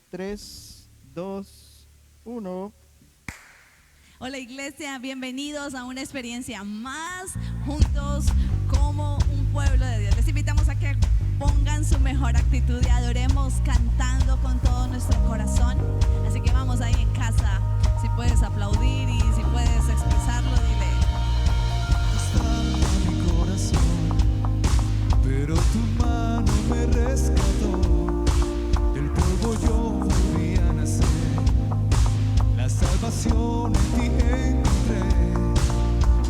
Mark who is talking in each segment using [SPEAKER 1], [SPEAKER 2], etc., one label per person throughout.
[SPEAKER 1] 3, 2, 1.
[SPEAKER 2] Hola iglesia, bienvenidos a una experiencia más juntos como un pueblo de Dios. Les invitamos a que pongan su mejor actitud y adoremos cantando con todo nuestro corazón. Así que vamos ahí en casa, si puedes aplaudir y si puedes expresarlo, dile.
[SPEAKER 3] Estaba mi corazón, pero tu mano me rescató. Del polvo yo volví a nacer. La salvación en ti encontré.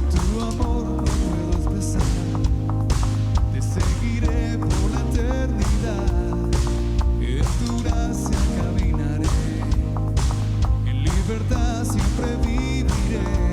[SPEAKER 3] Tu amor no puedo expresar. Te seguiré por la eternidad. En tu gracia caminaré. En libertad siempre viviré.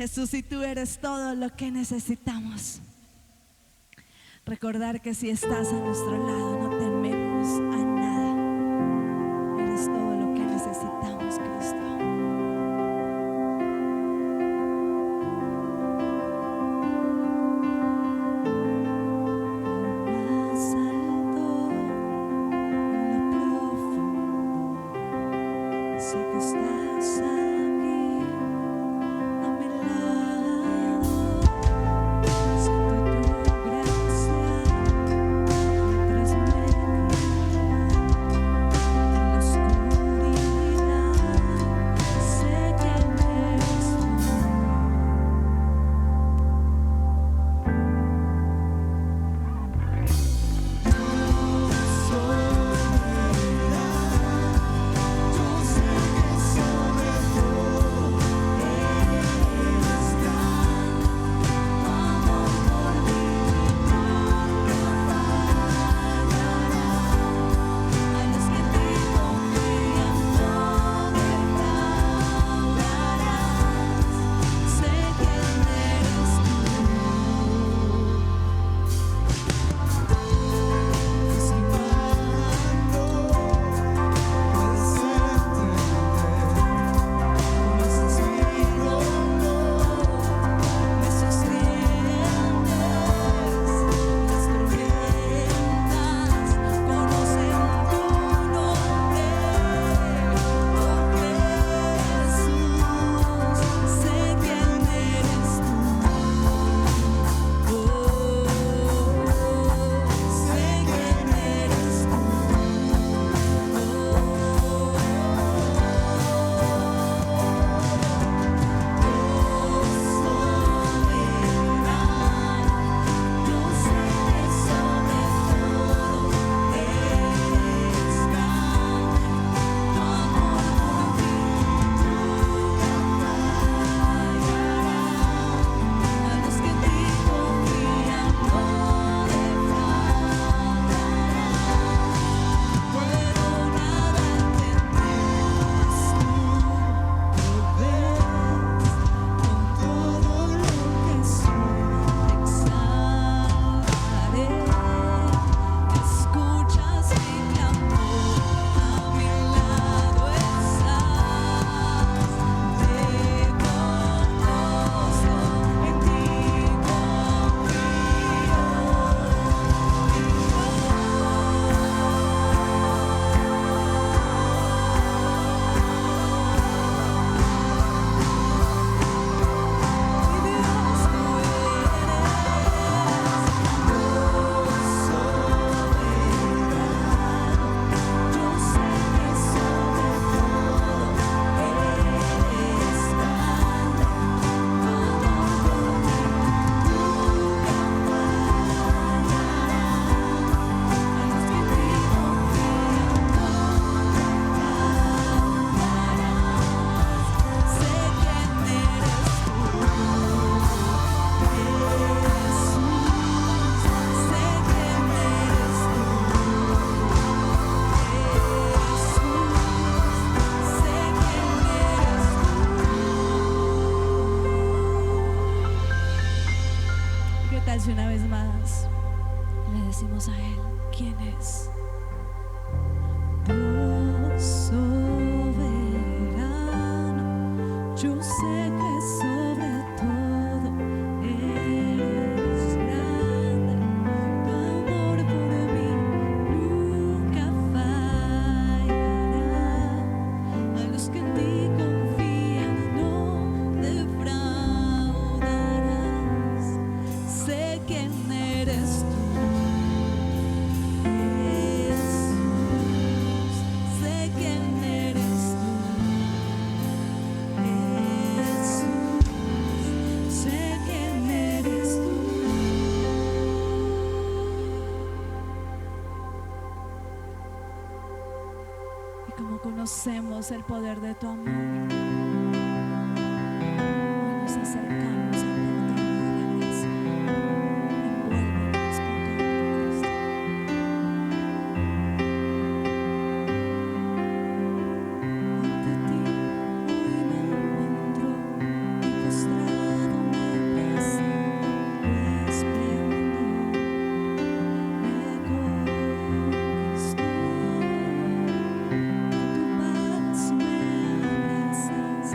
[SPEAKER 2] Jesús, y tú eres todo lo que necesitamos. Recordar que si estás a nuestro lado no tememos a nada. Eres todo lo que necesitamos, Cristo. Más alto, en lo profundo, sé que estás aquí. Siento tu gracia mientras me si una vez más le decimos a Él quién es. Dios soberano, yo sé que sobre todo eres grande, tu amor por mí nunca fallará. A los que en ti confían no defraudarás. Sé quién eres tú, Jesús. Sé quién eres tú, Jesús. Sé quién eres tú. Y como conocemos el poder de tu amor, hoy nos acercamos ante el trono de la gracia. Envuélvenos con tu amor, Cristo. Ante ti hoy me encuentro y postrado me presento, tu esplendor me conquistó. Tu paz me abrazas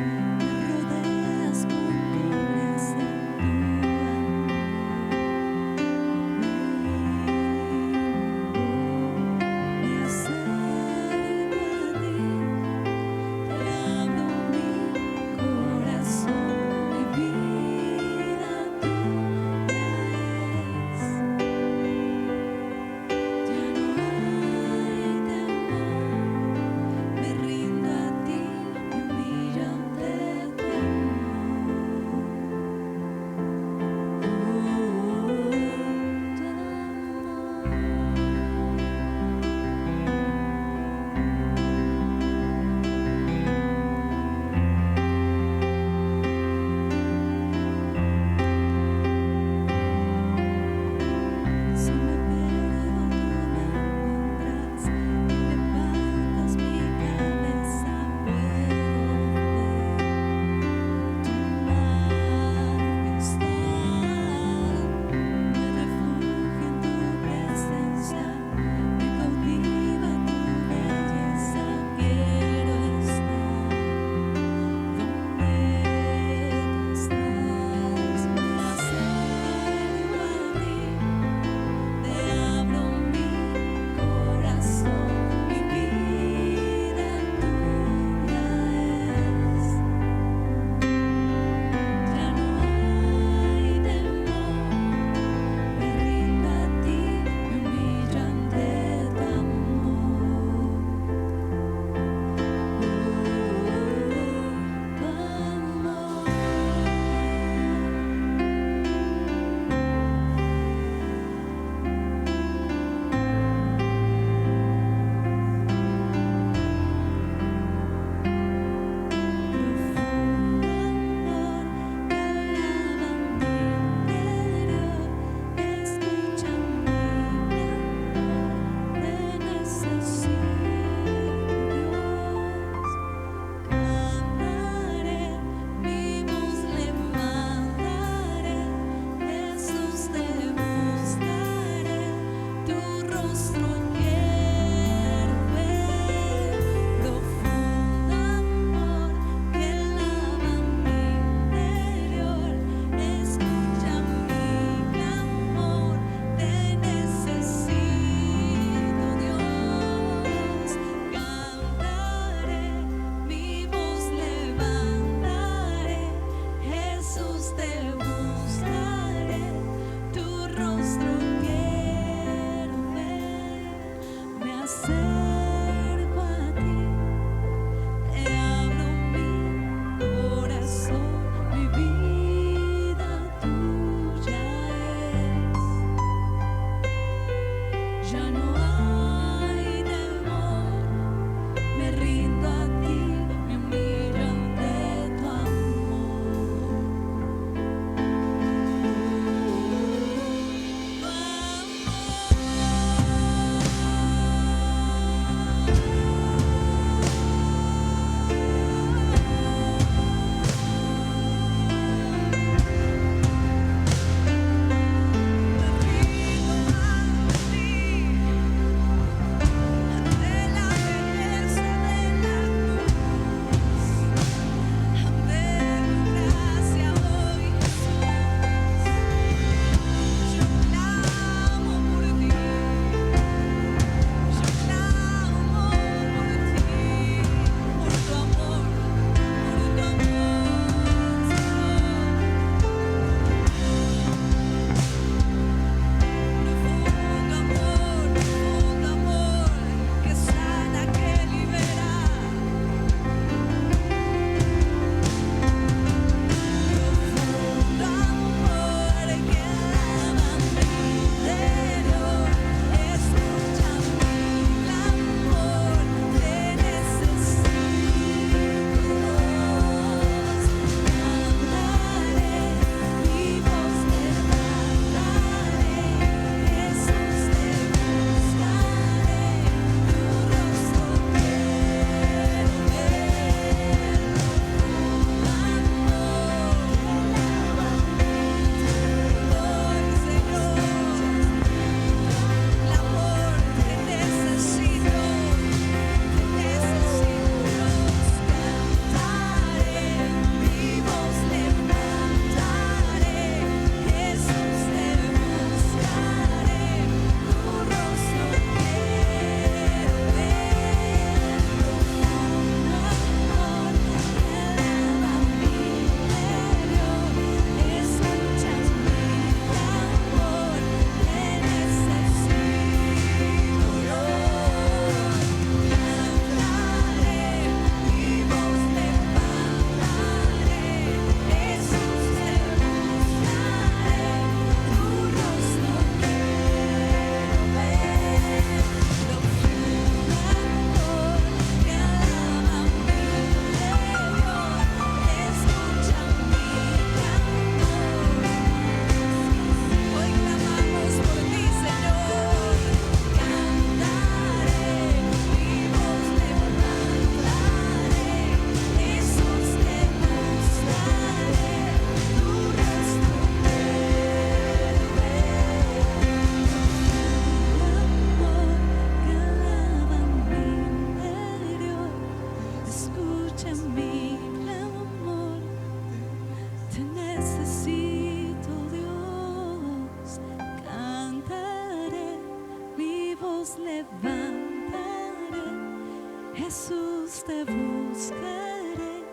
[SPEAKER 2] Jesús, te buscaré,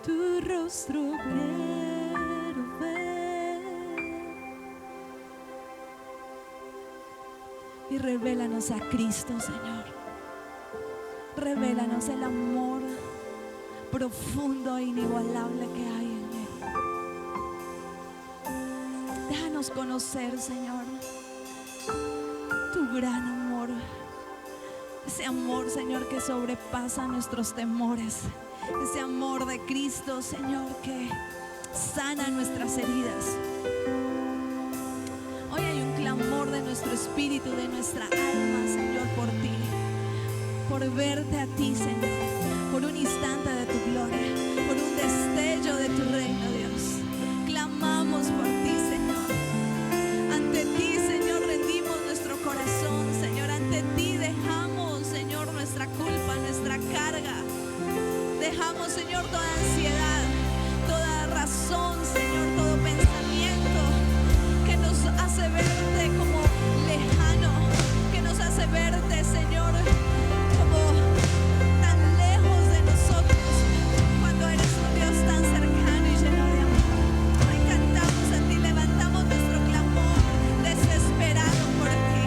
[SPEAKER 2] tu rostro quiero ver. Y revélanos a Cristo, Señor. Revélanos el amor profundo e inigualable que hay en Él. Déjanos conocer, Señor, tu gran amor. Ese amor, Señor, que sobrepasa nuestros temores. Ese amor de Cristo, Señor, que sana nuestras heridas. Hoy hay un clamor de nuestro espíritu, de nuestra alma, Señor, por ti. Por verte a ti, Señor. Por un instante de tu gloria. Por un destello de tu reino, Dios. Clamamos por ti, Señor. Ante ti, Señor, rendimos nuestro corazón, Señor. Ante ti dejamos, Señor, nuestra culpa, nuestra carga. Dejamos, Señor, toda ansiedad, toda razón, Señor, todo pensamiento que nos hace verte como lejano, que nos hace verte, Señor, como tan lejos de nosotros, cuando eres un Dios tan cercano y lleno de amor. Hoy cantamos a ti, levantamos nuestro clamor desesperado por ti.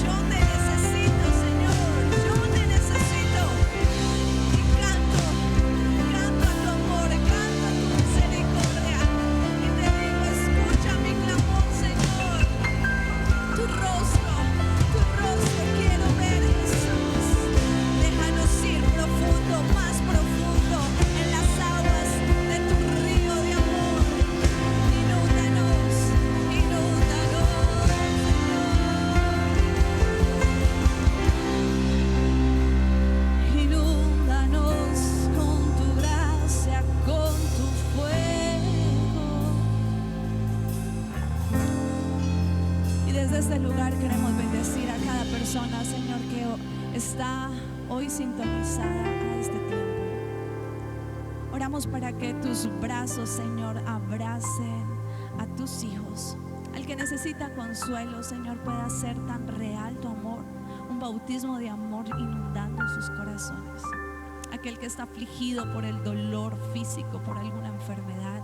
[SPEAKER 2] Yo te necesito, Señor, yo te necesito. Y canto a tu amor, canto a tu misericordia. Y te digo, escucha mi clamor, Señor. Tu rostro quiero ver, Jesús. Déjanos ir profundo, más profundo, en las aguas de tu río de amor. Inúndanos, inúndanos con tu gracia, con tu fuego. Y desde este lugar queremos bendecir a cada persona, Señor, que está hoy sintonizada a este tiempo. Oramos para que tus brazos, Señor, abracen a tus hijos. Al que necesita consuelo, Señor, pueda ser tan real tu amor, un bautismo de amor inundando sus corazones. Aquel que está afligido por el dolor físico, por alguna enfermedad,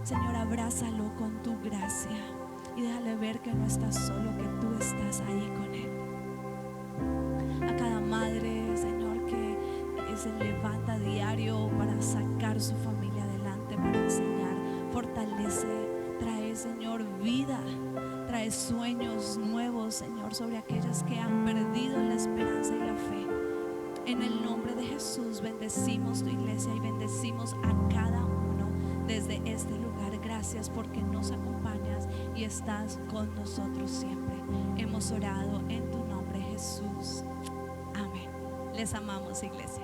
[SPEAKER 2] Señor, abrázalo con tu gracia y déjale ver que no estás solo, que tú estás ahí con él. A cada madre, Señor, que se levanta a diario para sacar su familia adelante, para enseñar, fortalece, trae, Señor, vida, trae sueños nuevos, Señor, sobre aquellas que han perdido la esperanza y la fe. En el nombre de Jesús bendecimos tu iglesia y bendecimos a cada uno desde este lugar. Gracias porque nos acompañas y estás con nosotros siempre. Hemos orado en tu nombre, Jesús. Amén. Les amamos, iglesia.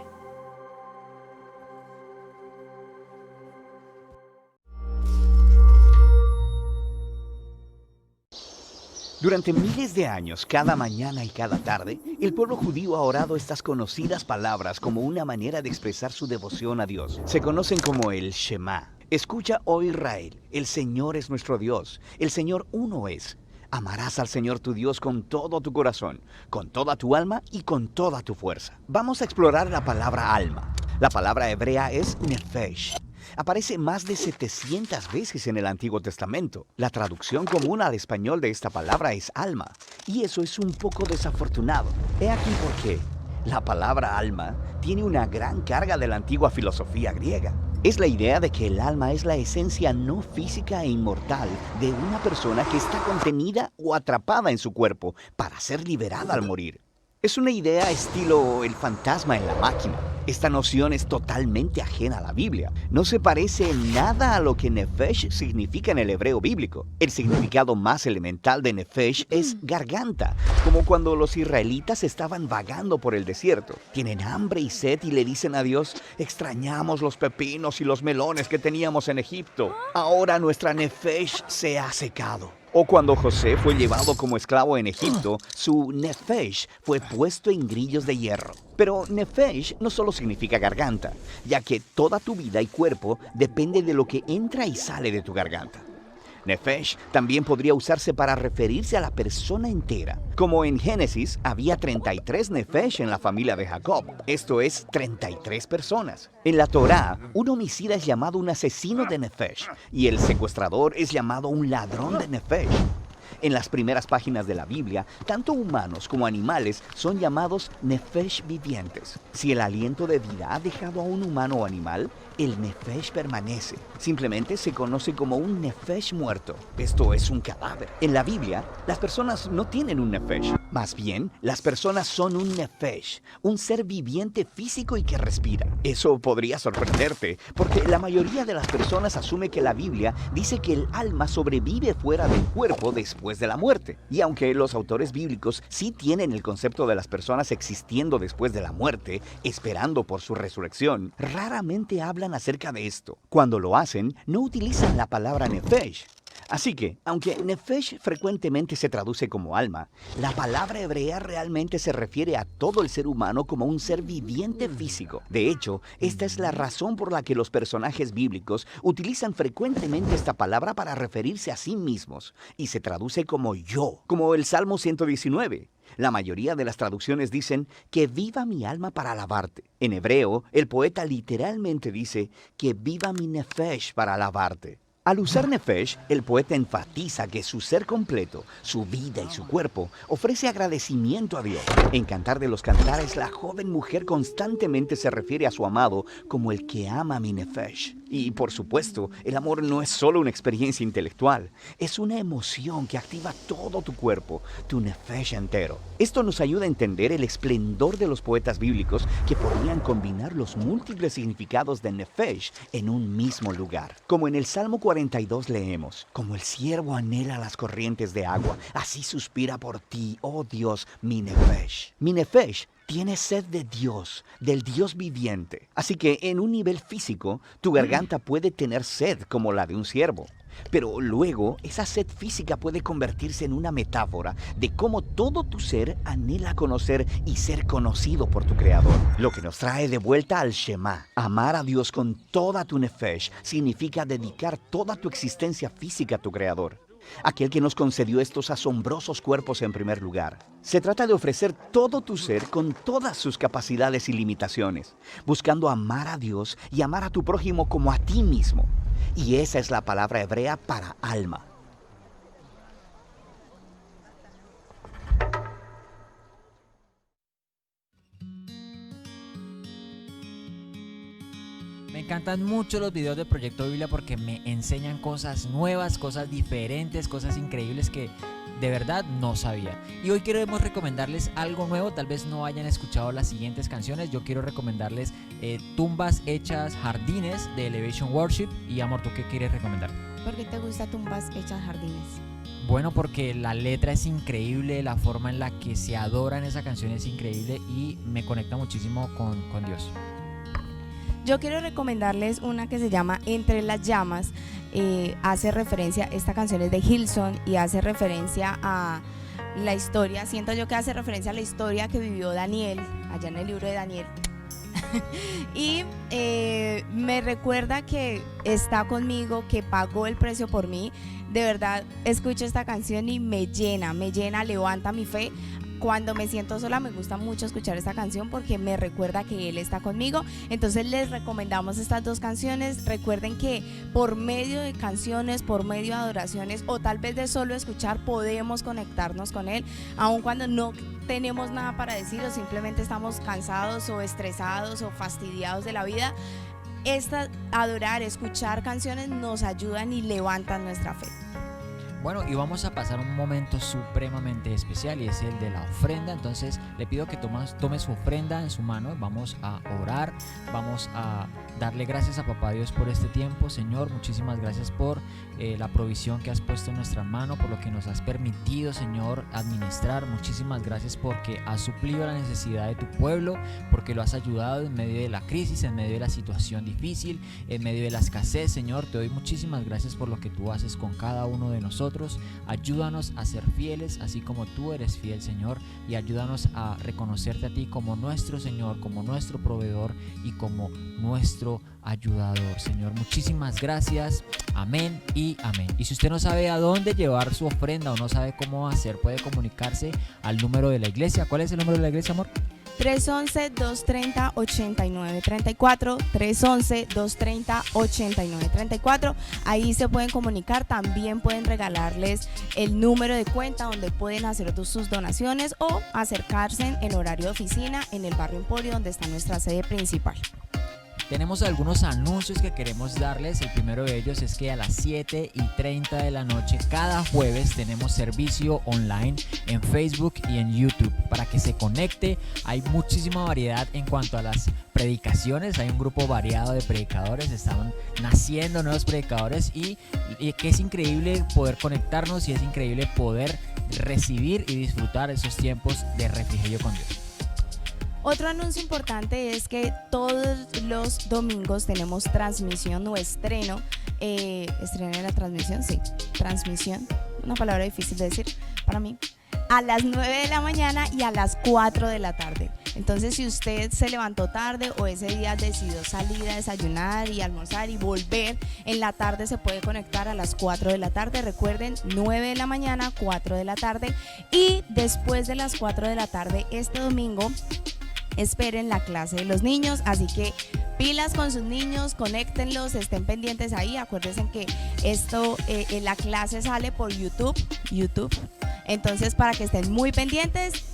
[SPEAKER 4] Durante miles de años, cada mañana y cada tarde, el pueblo judío ha orado estas conocidas palabras como una manera de expresar su devoción a Dios. Se conocen como el Shema. Escucha, oh Israel, el Señor es nuestro Dios, el Señor uno es. Amarás al Señor tu Dios con todo tu corazón, con toda tu alma y con toda tu fuerza. Vamos a explorar la palabra alma. La palabra hebrea es nefesh. Aparece más de 700 veces en el Antiguo Testamento. La traducción común al español de esta palabra es alma, y eso es un poco desafortunado. He aquí por qué. La palabra alma tiene una gran carga de la antigua filosofía griega. Es la idea de que el alma es la esencia no física e inmortal de una persona que está contenida o atrapada en su cuerpo para ser liberada al morir. Es una idea estilo el fantasma en la máquina. Esta noción es totalmente ajena a la Biblia. No se parece en nada a lo que nefesh significa en el hebreo bíblico. El significado más elemental de nefesh es garganta, como cuando los israelitas estaban vagando por el desierto. Tienen hambre y sed y le dicen a Dios, extrañamos los pepinos y los melones que teníamos en Egipto. Ahora nuestra nefesh se ha secado. O cuando José fue llevado como esclavo en Egipto, su nefesh fue puesto en grillos de hierro. Pero nefesh no solo significa garganta, ya que toda tu vida y cuerpo depende de lo que entra y sale de tu garganta. Nefesh también podría usarse para referirse a la persona entera. Como en Génesis, había 33 Nefesh en la familia de Jacob. Esto es 33 personas. En la Torá, un homicida es llamado un asesino de Nefesh y el secuestrador es llamado un ladrón de Nefesh. En las primeras páginas de la Biblia, tanto humanos como animales son llamados Nefesh vivientes. Si el aliento de vida ha dejado a un humano o animal, el Nefesh permanece. Simplemente se conoce como un Nefesh muerto. Esto es un cadáver. En la Biblia, las personas no tienen un Nefesh. Más bien, las personas son un Nefesh, un ser viviente físico y que respira. Eso podría sorprenderte, porque la mayoría de las personas asume que la Biblia dice que el alma sobrevive fuera del cuerpo después de la muerte. Y aunque los autores bíblicos sí tienen el concepto de las personas existiendo después de la muerte, esperando por su resurrección, raramente hablan acerca de esto. Cuando lo hacen, no utilizan la palabra Nefesh. Así que, aunque Nefesh frecuentemente se traduce como alma, la palabra hebrea realmente se refiere a todo el ser humano como un ser viviente físico. De hecho, esta es la razón por la que los personajes bíblicos utilizan frecuentemente esta palabra para referirse a sí mismos, y se traduce como yo, como el Salmo 119. La mayoría de las traducciones dicen que viva mi alma para alabarte. En hebreo, el poeta literalmente dice que viva mi Nefesh para alabarte. Al usar Nefesh, el poeta enfatiza que su ser completo, su vida y su cuerpo, ofrece agradecimiento a Dios. En Cantar de los Cantares, la joven mujer constantemente se refiere a su amado como el que ama mi Nefesh. Y por supuesto, el amor no es solo una experiencia intelectual, es una emoción que activa todo tu cuerpo, tu Nefesh entero. Esto nos ayuda a entender el esplendor de los poetas bíblicos que podían combinar los múltiples significados de Nefesh en un mismo lugar. Como en el Salmo 42 leemos: como el ciervo anhela las corrientes de agua, así suspira por ti, oh Dios, mi Nefesh. Mi Nefesh tiene sed de Dios, del Dios viviente. Así que en un nivel físico, tu garganta puede tener sed como la de un ciervo. Pero luego, esa sed física puede convertirse en una metáfora de cómo todo tu ser anhela conocer y ser conocido por tu Creador. Lo que nos trae de vuelta al Shema. Amar a Dios con toda tu Nefesh significa dedicar toda tu existencia física a tu Creador, aquel que nos concedió estos asombrosos cuerpos en primer lugar. Se trata de ofrecer todo tu ser con todas sus capacidades y limitaciones, buscando amar a Dios y amar a tu prójimo como a ti mismo. Y esa es la palabra hebrea para alma.
[SPEAKER 5] Me encantan mucho los videos de Proyecto Biblia porque me enseñan cosas nuevas, cosas diferentes, cosas increíbles que de verdad no sabía. Y hoy queremos recomendarles algo nuevo. Tal vez no hayan escuchado las siguientes canciones. Yo quiero recomendarles Tumbas Hechas Jardines de Elevation Worship. Y amor, ¿tú qué quieres recomendar?
[SPEAKER 6] ¿Por qué te gusta Tumbas Hechas Jardines?
[SPEAKER 5] Bueno, porque la letra es increíble, la forma en la que se adora en esa canción es increíble y me conecta muchísimo con Dios.
[SPEAKER 6] Yo quiero recomendarles una que se llama Entre las Llamas. Hace referencia, esta canción es de Hillsong y hace referencia a la historia, siento yo que hace referencia a la historia que vivió Daniel, allá en el libro de Daniel. Y me recuerda que está conmigo, que pagó el precio por mí. De verdad, escucho esta canción y me llena, levanta mi fe. Cuando me siento sola me gusta mucho escuchar esta canción porque me recuerda que Él está conmigo. Entonces les recomendamos estas dos canciones. Recuerden que por medio de canciones, por medio de adoraciones o tal vez de solo escuchar podemos conectarnos con Él, aun cuando no tenemos nada para decir o simplemente estamos cansados o estresados o fastidiados de la vida. Adorar, escuchar canciones nos ayudan y levantan nuestra fe.
[SPEAKER 5] Bueno, y vamos a pasar un momento supremamente especial y es el de la ofrenda. Entonces le pido que tome su ofrenda en su mano. Vamos a orar, vamos a darle gracias a Papá Dios por este tiempo. Señor, muchísimas gracias por la provisión que has puesto en nuestra mano, por lo que nos has permitido, Señor, administrar. Muchísimas gracias porque has suplido la necesidad de tu pueblo, porque lo has ayudado en medio de la crisis, en medio de la situación difícil, en medio de la escasez. Señor, te doy muchísimas gracias por lo que tú haces con cada uno de nosotros. nosotros. Ayúdanos a ser fieles, así como tú eres fiel, Señor, y ayúdanos a reconocerte a ti como nuestro Señor, como nuestro proveedor y como nuestro ayudador. Señor, muchísimas gracias. Amén y amén. Y si usted no sabe a dónde llevar su ofrenda o no sabe cómo hacer, puede comunicarse al número de la iglesia. ¿Cuál es el número de la iglesia, amor?
[SPEAKER 6] 311-230-8934, 311-230-8934. Ahí se pueden comunicar, también pueden regalarles el número de cuenta donde pueden hacer sus donaciones o acercarse en horario de oficina en el barrio Emporio, donde está nuestra sede principal.
[SPEAKER 5] Tenemos algunos anuncios que queremos darles. El primero de ellos es que a las 7:30 de la noche cada jueves tenemos servicio online en Facebook y en YouTube para que se conecte. Hay muchísima variedad en cuanto a las predicaciones. Hay un grupo variado de predicadores, están naciendo nuevos predicadores y que es increíble poder conectarnos y es increíble poder recibir y disfrutar esos tiempos de refrigerio con Dios.
[SPEAKER 6] Otro anuncio importante es que todos los domingos tenemos transmisión o estreno. ¿Estreno de la transmisión? Sí, transmisión. Una palabra difícil de decir para mí. A las 9 de la mañana y a las 4 de la tarde. Entonces, si usted se levantó tarde o ese día decidió salir a desayunar y almorzar y volver, en la tarde se puede conectar a las 4 de la tarde. Recuerden, 9 de la mañana, 4 de la tarde. Y después de las 4 de la tarde, este domingo, esperen la clase de los niños, así que pilas con sus niños, conéctenlos, estén pendientes ahí. Acuérdense que la clase sale por YouTube, entonces para que estén muy pendientes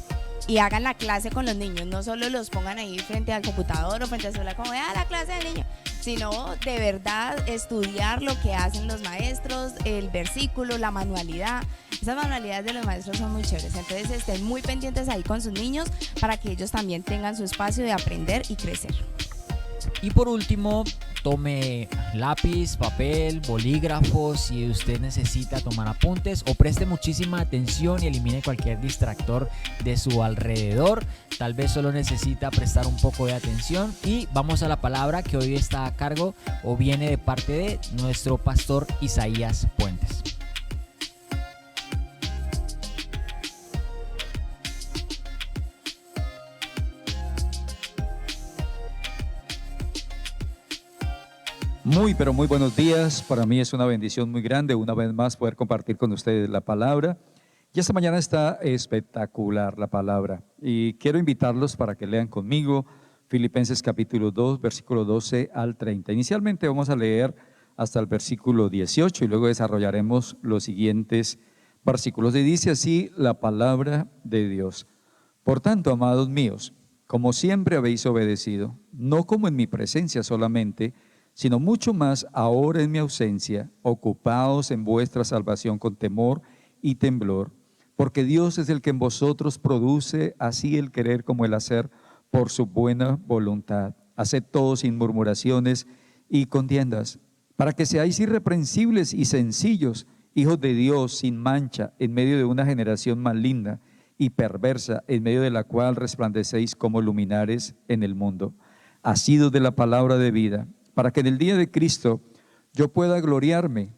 [SPEAKER 6] y hagan la clase con los niños, no solo los pongan ahí frente al computador o frente al celular como la clase del niño, sino de verdad estudiar lo que hacen los maestros, el versículo, la manualidad. Esas manualidades de los maestros son muy chéveres, entonces estén muy pendientes ahí con sus niños para que ellos también tengan su espacio de aprender y crecer.
[SPEAKER 5] Y por último, tome lápiz, papel, bolígrafo si usted necesita tomar apuntes, o preste muchísima atención y elimine cualquier distractor de su alrededor. Tal vez solo necesita prestar un poco de atención. Y vamos a la palabra que hoy está a cargo o viene de parte de nuestro pastor Isaías Puentes.
[SPEAKER 7] Muy, pero muy buenos días. Para mí es una bendición muy grande una vez más poder compartir con ustedes la palabra. Y esta mañana está espectacular la palabra. Y quiero invitarlos para que lean conmigo Filipenses capítulo 2, versículo 12 al 30. Inicialmente vamos a leer hasta el versículo 18 y luego desarrollaremos los siguientes versículos. Y dice así la palabra de Dios. Por tanto, amados míos, como siempre habéis obedecido, no como en mi presencia solamente, sino mucho más ahora en mi ausencia, ocupaos en vuestra salvación con temor y temblor, porque Dios es el que en vosotros produce así el querer como el hacer por su buena voluntad. Haced todo sin murmuraciones y contiendas, para que seáis irreprensibles y sencillos, hijos de Dios sin mancha, en medio de una generación maligna y perversa, en medio de la cual resplandecéis como luminares en el mundo, asidos de la palabra de vida, para que en el día de Cristo yo pueda gloriarme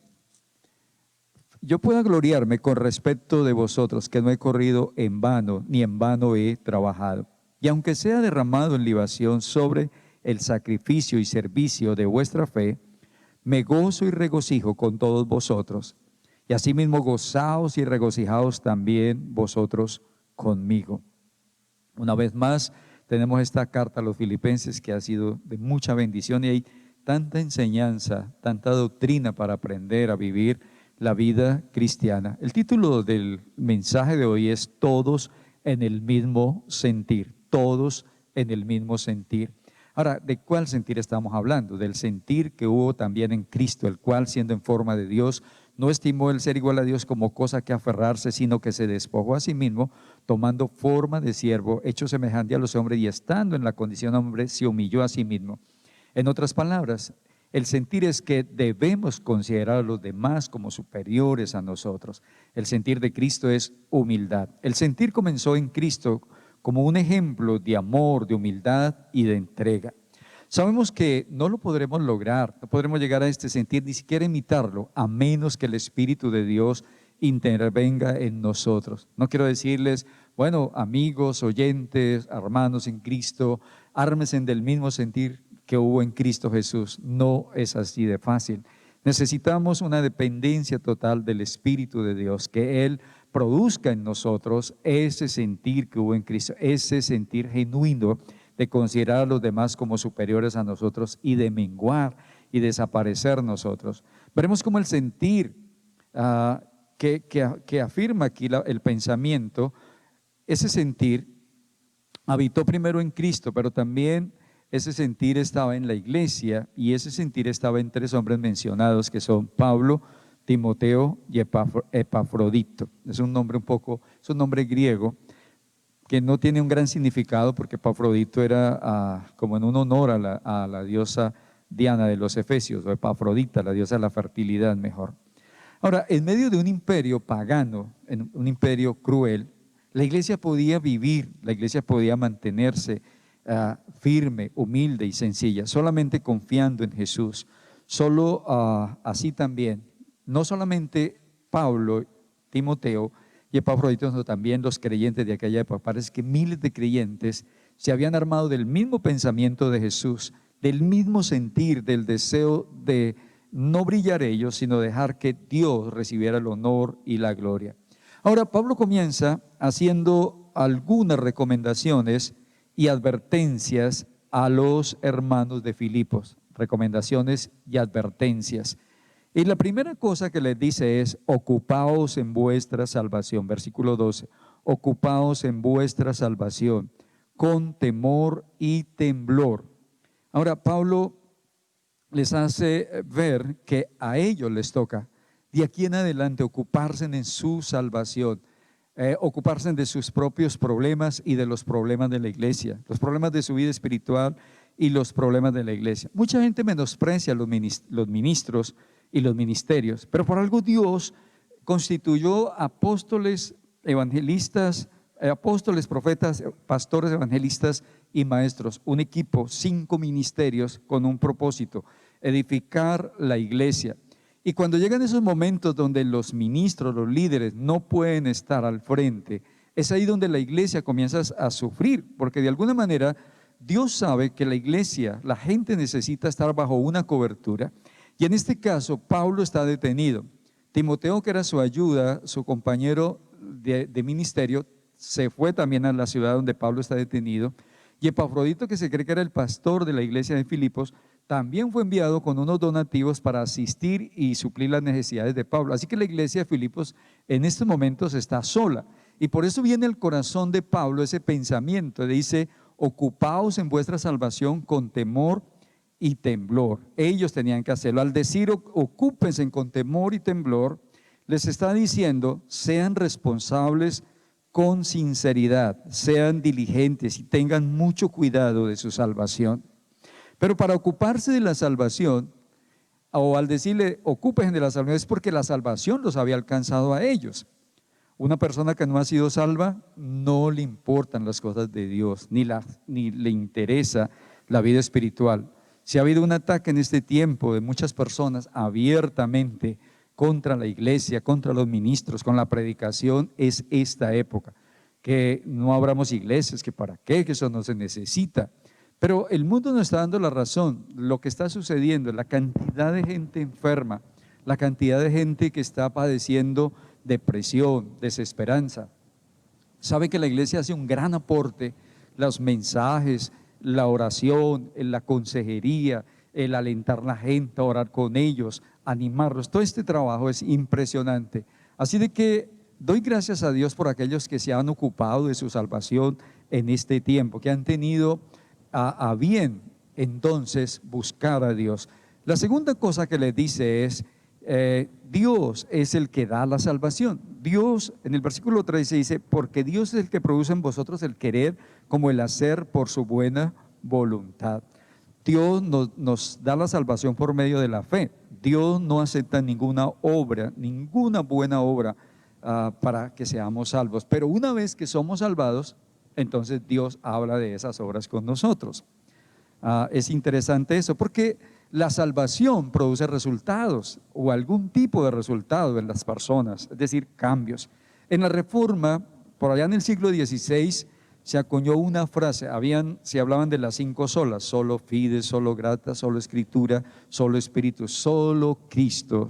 [SPEAKER 7] con respecto de vosotros, que no he corrido en vano, ni en vano he trabajado. Y aunque sea derramado en libación sobre el sacrificio y servicio de vuestra fe, me gozo y regocijo con todos vosotros. Y asimismo gozaos y regocijaos también vosotros conmigo. Una vez más, tenemos esta carta a los filipenses que ha sido de mucha bendición y hay tanta enseñanza, tanta doctrina para aprender a vivir la vida cristiana. El título del mensaje de hoy es Todos en el mismo sentir, todos en el mismo sentir. Ahora, ¿de cuál sentir estamos hablando? Del sentir que hubo también en Cristo, el cual siendo en forma de Dios, no estimó el ser igual a Dios como cosa que aferrarse, sino que se despojó a sí mismo, tomando forma de siervo, hecho semejante a los hombres y estando en la condición de hombre, se humilló a sí mismo. En otras palabras, el sentir es que debemos considerar a los demás como superiores a nosotros. El sentir de Cristo es humildad. El sentir comenzó en Cristo como un ejemplo de amor, de humildad y de entrega. Sabemos que no lo podremos lograr, no podremos llegar a este sentir, ni siquiera imitarlo, a menos que el Espíritu de Dios intervenga en nosotros. No quiero decirles, bueno, amigos, oyentes, hermanos en Cristo, ármense del mismo sentir que hubo en Cristo Jesús. No es así de fácil. Necesitamos una dependencia total del Espíritu de Dios, que Él produzca en nosotros ese sentir que hubo en Cristo, ese sentir genuino de considerar a los demás como superiores a nosotros y de menguar y desaparecer nosotros. Veremos cómo el sentir que afirma aquí el pensamiento, ese sentir habitó primero en Cristo, pero también ese sentir estaba en la iglesia, y ese sentir estaba en 3 hombres mencionados, que son Pablo, Timoteo y Epafrodito. Es un nombre griego que no tiene un gran significado, porque Epafrodito era como en un honor a la diosa Diana de los Efesios, o Epafrodita, la diosa de la fertilidad mejor. Ahora, en medio de un imperio pagano, en un imperio cruel, la iglesia podía vivir, la iglesia podía mantenerse firme, humilde y sencilla, solamente confiando en Jesús. Solo así también, no solamente Pablo, Timoteo y Epafrodito, sino también los creyentes de aquella época. Parece que miles de creyentes se habían armado del mismo pensamiento de Jesús, del mismo sentir, del deseo de no brillar ellos, sino dejar que Dios recibiera el honor y la gloria. Ahora, Pablo comienza haciendo algunas recomendaciones y advertencias a los hermanos de Filipos, recomendaciones y advertencias. Y la primera cosa que les dice es: ocupaos en vuestra salvación. Versículo 12, ocupaos en vuestra salvación con temor y temblor. Ahora, Pablo les hace ver que a ellos les toca de aquí en adelante ocuparse en su salvación, ocuparse de sus propios problemas y de los problemas de la iglesia, los problemas de su vida espiritual y los problemas de la iglesia. Mucha gente menosprecia los ministros y los ministerios, pero por algo Dios constituyó apóstoles, evangelistas, profetas, pastores, evangelistas y maestros, un equipo, 5 ministerios con un propósito: edificar la iglesia. Y cuando llegan esos momentos donde los ministros, los líderes no pueden estar al frente, es ahí donde la iglesia comienza a sufrir, porque de alguna manera Dios sabe que la iglesia, la gente necesita estar bajo una cobertura, y en este caso Pablo está detenido. Timoteo, que era su ayuda, su compañero de ministerio, se fue también a la ciudad donde Pablo está detenido, y Epafrodito, que se cree que era el pastor de la iglesia de Filipos, también fue enviado con unos donativos para asistir y suplir las necesidades de Pablo. Así que la iglesia de Filipos en estos momentos está sola, y por eso viene el corazón de Pablo ese pensamiento. Dice: ocupaos en vuestra salvación con temor y temblor. Ellos tenían que hacerlo. Al decir ocúpense con temor y temblor, les está diciendo: sean responsables con sinceridad, sean diligentes y tengan mucho cuidado de su salvación. Pero para ocuparse de la salvación, o al decirle ocúpense de la salvación, es porque la salvación los había alcanzado a ellos. Una persona que no ha sido salva no le importan las cosas de Dios, ni le interesa la vida espiritual. Si ha habido un ataque en este tiempo de muchas personas abiertamente contra la iglesia, contra los ministros, con la predicación, es esta época. Que no abramos iglesias, que para qué, que eso no se necesita. Pero el mundo nos está dando la razón. Lo que está sucediendo, la cantidad de gente enferma, la cantidad de gente que está padeciendo depresión, desesperanza. Sabe que la iglesia hace un gran aporte, los mensajes, la oración, la consejería, el alentar a la gente a orar con ellos, animarlos. Todo este trabajo es impresionante. Así de que doy gracias a Dios por aquellos que se han ocupado de su salvación en este tiempo, que han tenido a bien entonces buscar a Dios. La segunda cosa que les dice es: Dios es el que da la salvación. Dios, en el versículo 13 dice: porque Dios es el que produce en vosotros el querer como el hacer por su buena voluntad. Dios nos da la salvación por medio de la fe. Dios no acepta ninguna obra, ninguna buena obra para que seamos salvos. Pero una vez que somos salvados, entonces Dios habla de esas obras con nosotros. Es interesante eso, porque La salvación produce resultados o algún tipo de resultado en las personas, es decir, cambios. En la Reforma, por allá en el siglo XVI, se acuñó una frase, se hablaban de las 5 solas: solo fide, solo grata, solo escritura, solo espíritu, solo Cristo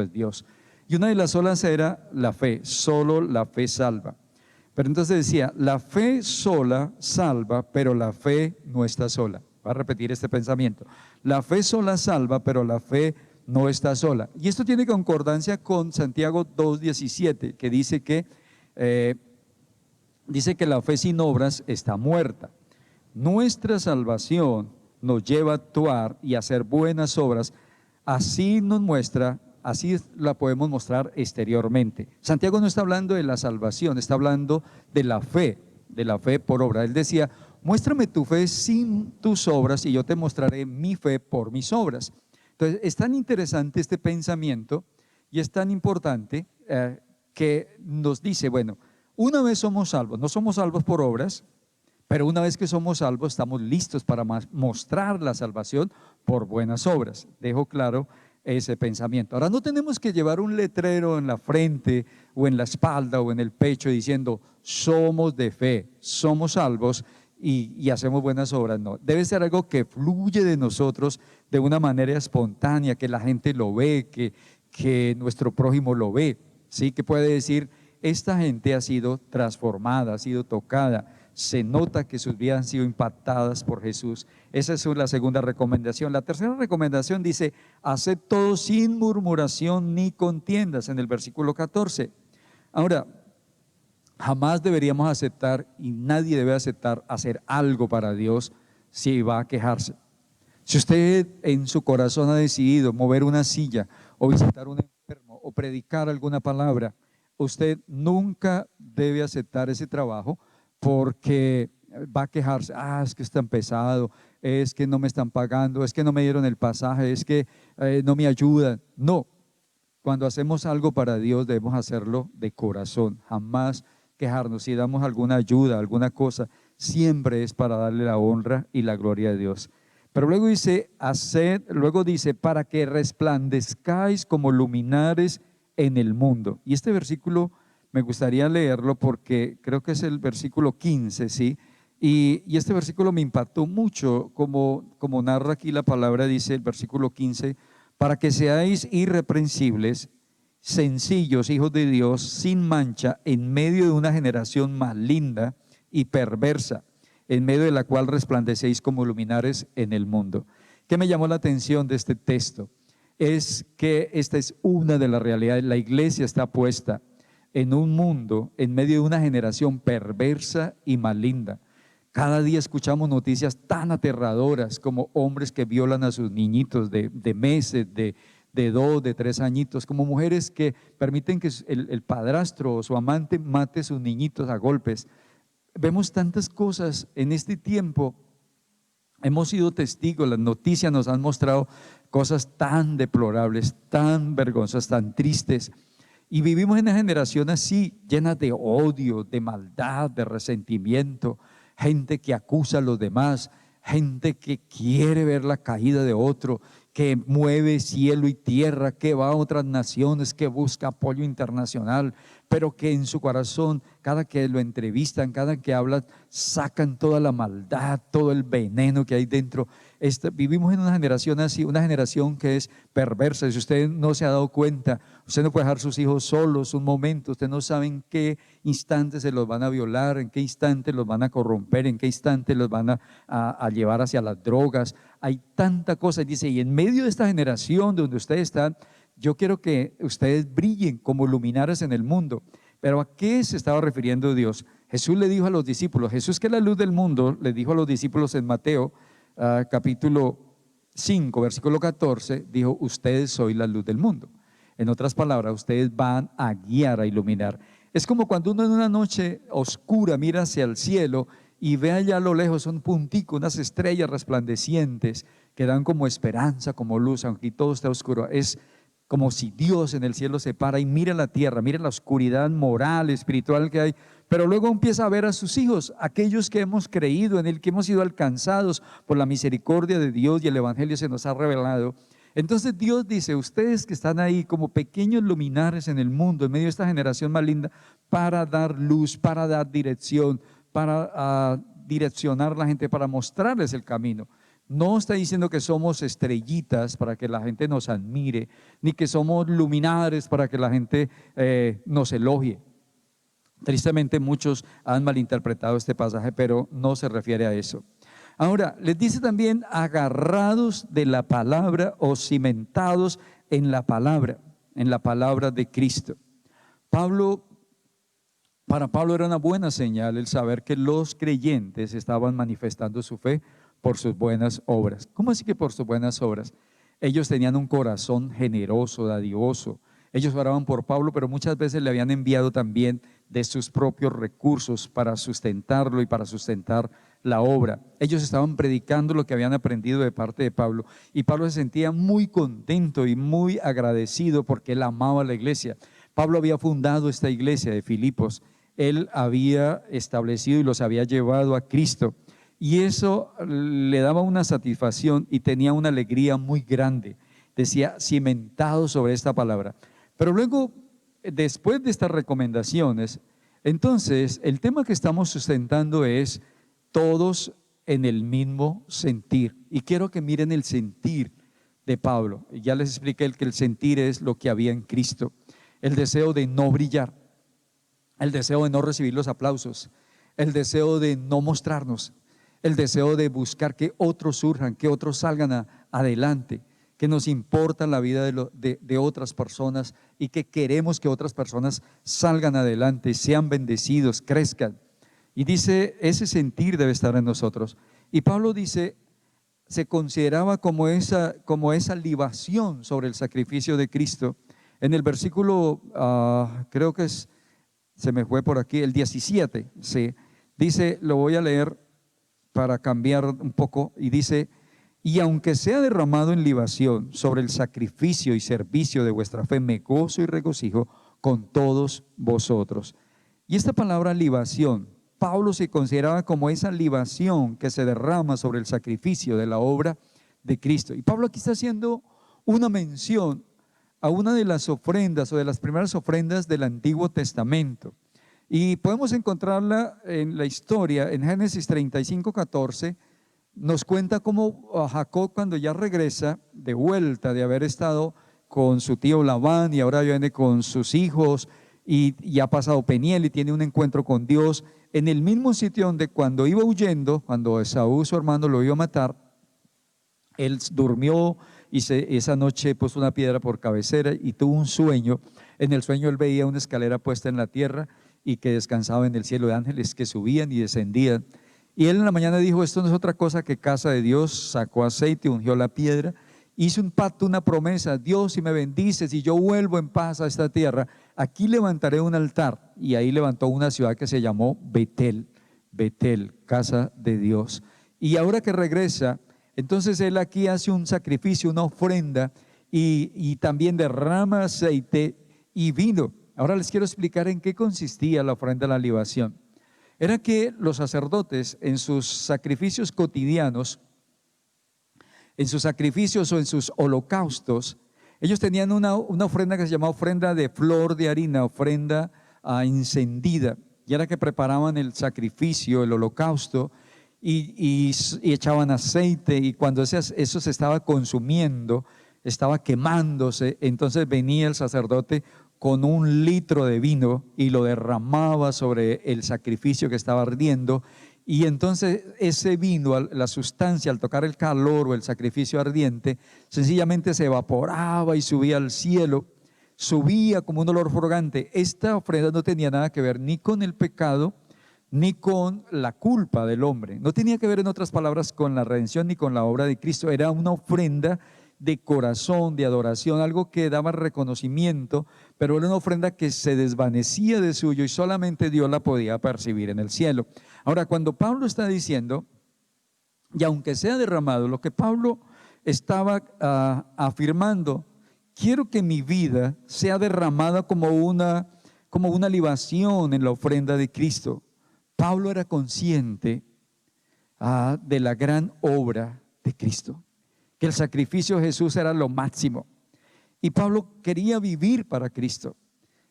[SPEAKER 7] es Dios. Y una de las solas era la fe, solo la fe salva. Pero entonces decía, la fe sola salva, pero la fe no está sola. Va a repetir este pensamiento. La fe sola salva, pero la fe no está sola. Y esto tiene concordancia con Santiago 2:17, que dice que la fe sin obras está muerta. Nuestra salvación nos lleva a actuar y a hacer buenas obras. Así la podemos mostrar exteriormente. Santiago no está hablando de la salvación, está hablando de la fe por obra. Él decía, muéstrame tu fe sin tus obras y yo te mostraré mi fe por mis obras. Entonces, es tan interesante este pensamiento y es tan importante que nos dice, bueno, una vez somos salvos, no somos salvos por obras, pero una vez que somos salvos estamos listos para mostrar la salvación por buenas obras. Dejo claro ese pensamiento. Ahora, no tenemos que llevar un letrero en la frente o en la espalda o en el pecho diciendo somos de fe, somos salvos y hacemos buenas obras. No, debe ser algo que fluye de nosotros de una manera espontánea, que la gente lo ve, que nuestro prójimo lo ve, ¿sí? Que puede decir, esta gente ha sido transformada, ha sido tocada, se nota que sus vidas han sido impactadas por Jesús. Esa es la segunda recomendación. La tercera recomendación dice, haced todo sin murmuración ni contiendas, en el versículo 14. Ahora, jamás deberíamos aceptar, y nadie debe aceptar, hacer algo para Dios si va a quejarse. Si usted en su corazón ha decidido mover una silla o visitar a un enfermo o predicar alguna palabra, usted nunca debe aceptar ese trabajo porque va a quejarse, es que es tan pesado, es que no me están pagando, es que no me dieron el pasaje, es que no me ayudan. No, cuando hacemos algo para Dios debemos hacerlo de corazón, jamás quejarnos. Si damos alguna ayuda, alguna cosa, siempre es para darle la honra y la gloria a Dios. Pero luego dice, para que resplandezcáis como luminares en el mundo. Y este versículo me gustaría leerlo porque creo que es el versículo 15, ¿sí? Y este versículo me impactó mucho, como narra aquí la palabra, dice el versículo 15, para que seáis irreprensibles, sencillos, hijos de Dios, sin mancha, en medio de una generación maligna y perversa, en medio de la cual resplandecéis como luminares en el mundo. ¿Qué me llamó la atención de este texto? Es que esta es una de las realidades. La iglesia está puesta en un mundo, en medio de una generación perversa y maligna. Cada día escuchamos noticias tan aterradoras como hombres que violan a sus niñitos de meses, de 2, de 3 añitos, como mujeres que permiten que el padrastro o su amante mate a sus niñitos a golpes. Vemos tantas cosas en este tiempo. Hemos sido testigos, las noticias nos han mostrado cosas tan deplorables, tan vergonzosas, tan tristes. Y vivimos en una generación así, llena de odio, de maldad, de resentimiento, gente que acusa a los demás, gente que quiere ver la caída de otro, que mueve cielo y tierra, que va a otras naciones, que busca apoyo internacional, pero que en su corazón, cada que lo entrevistan, cada que hablan, sacan toda la maldad, todo el veneno que hay dentro. Vivimos en una generación así, una generación que es perversa. Si usted no se ha dado cuenta, usted no puede dejar sus hijos solos un momento, usted no sabe en qué instante se los van a violar, en qué instante los van a corromper, en qué instante los van a llevar hacia las drogas. Hay tanta cosa, dice, y en medio de esta generación donde ustedes están, yo quiero que ustedes brillen como luminares en el mundo. Pero ¿a qué se estaba refiriendo Dios? Jesús le dijo a los discípulos, Jesús, que es la luz del mundo, le dijo a los discípulos en Mateo capítulo 5, versículo 14, dijo, ustedes soy la luz del mundo. En otras palabras, ustedes van a guiar, a iluminar. Es como cuando uno en una noche oscura mira hacia el cielo y ve allá a lo lejos un puntico, unas estrellas resplandecientes que dan como esperanza, como luz, aunque todo está oscuro. Es como si Dios en el cielo se para y mira la tierra, mira la oscuridad moral, espiritual que hay, pero luego empieza a ver a sus hijos, aquellos que hemos creído en Él, que hemos sido alcanzados por la misericordia de Dios y el Evangelio se nos ha revelado. Entonces Dios dice, ustedes que están ahí como pequeños luminares en el mundo, en medio de esta generación más linda, para dar luz, para dar dirección, para direccionar a la gente, para mostrarles el camino. No está diciendo que somos estrellitas para que la gente nos admire, ni que somos luminares para que la gente nos elogie. Tristemente muchos han malinterpretado este pasaje, pero no se refiere a eso. Ahora, les dice también agarrados de la palabra o cimentados en la palabra de Cristo. Para Pablo era una buena señal el saber que los creyentes estaban manifestando su fe por sus buenas obras. ¿Cómo así que por sus buenas obras? Ellos tenían un corazón generoso, dadivoso. Ellos oraban por Pablo, pero muchas veces le habían enviado también de sus propios recursos para sustentarlo y para sustentar la obra. Ellos estaban predicando lo que habían aprendido de parte de Pablo y Pablo se sentía muy contento y muy agradecido porque él amaba la iglesia. Pablo había fundado esta iglesia de Filipos, él había establecido y los había llevado a Cristo y eso le daba una satisfacción y tenía una alegría muy grande. Decía, cimentado sobre esta palabra. Pero luego, después de estas recomendaciones, entonces el tema que estamos sustentando es todos en el mismo sentir. Y quiero que miren el sentir de Pablo. Ya les expliqué que el sentir es lo que había en Cristo. El deseo de no brillar, el deseo de no recibir los aplausos, el deseo de no mostrarnos, el deseo de buscar que otros surjan, que otros salgan adelante, que nos importa la vida de otras personas y que queremos que otras personas salgan adelante, sean bendecidos, crezcan. Y dice, ese sentir debe estar en nosotros. Y Pablo dice, se consideraba como esa libación sobre el sacrificio de Cristo. En el versículo, creo que se me fue por aquí, el 17, sí, dice, lo voy a leer para cambiar un poco, y dice, y aunque sea derramado en libación sobre el sacrificio y servicio de vuestra fe, me gozo y regocijo con todos vosotros. Y esta palabra libación, Pablo se consideraba como esa libación que se derrama sobre el sacrificio de la obra de Cristo. Y Pablo aquí está haciendo una mención a una de las ofrendas o de las primeras ofrendas del Antiguo Testamento. Y podemos encontrarla en la historia, en Génesis 35:14, nos cuenta cómo Jacob, cuando ya regresa de vuelta de haber estado con su tío Labán y ahora viene con sus hijos y ha pasado Peniel y tiene un encuentro con Dios en el mismo sitio donde cuando iba huyendo, cuando Esaú su hermano lo iba a matar, él durmió y esa noche puso una piedra por cabecera y tuvo un sueño. En el sueño él veía una escalera puesta en la tierra y que descansaba en el cielo de ángeles que subían y descendían. Y él en la mañana dijo, esto no es otra cosa que casa de Dios, sacó aceite, ungió la piedra, hizo un pacto, una promesa, Dios, si me bendices y yo vuelvo en paz a esta tierra, aquí levantaré un altar. Y ahí levantó una ciudad que se llamó Betel, casa de Dios. Y ahora que regresa, entonces él aquí hace un sacrificio, una ofrenda y también derrama aceite y vino. Ahora les quiero explicar en qué consistía la ofrenda de la libación. Era que los sacerdotes en sus sacrificios cotidianos, en sus sacrificios o en sus holocaustos, ellos tenían una ofrenda que se llamaba ofrenda de flor de harina, ofrenda encendida, y era que preparaban el sacrificio, el holocausto, y echaban aceite, y cuando eso se estaba consumiendo, estaba quemándose, entonces venía el sacerdote con 1 litro de vino y lo derramaba sobre el sacrificio que estaba ardiendo, y entonces ese vino, la sustancia, al tocar el calor o el sacrificio ardiente, sencillamente se evaporaba y subía al cielo, subía como un olor fragante. Esta ofrenda no tenía nada que ver ni con el pecado ni con la culpa del hombre, no tenía que ver, en otras palabras, con la redención ni con la obra de Cristo. Era una ofrenda de corazón, de adoración, algo que daba reconocimiento, pero era una ofrenda que se desvanecía de suyo y solamente Dios la podía percibir en el cielo. Ahora, cuando Pablo está diciendo, y aunque sea derramado, lo que Pablo estaba afirmando quiero que mi vida sea derramada como una libación en la ofrenda de Cristo. Pablo era consciente de la gran obra de Cristo, que el sacrificio de Jesús era lo máximo. Y Pablo quería vivir para Cristo,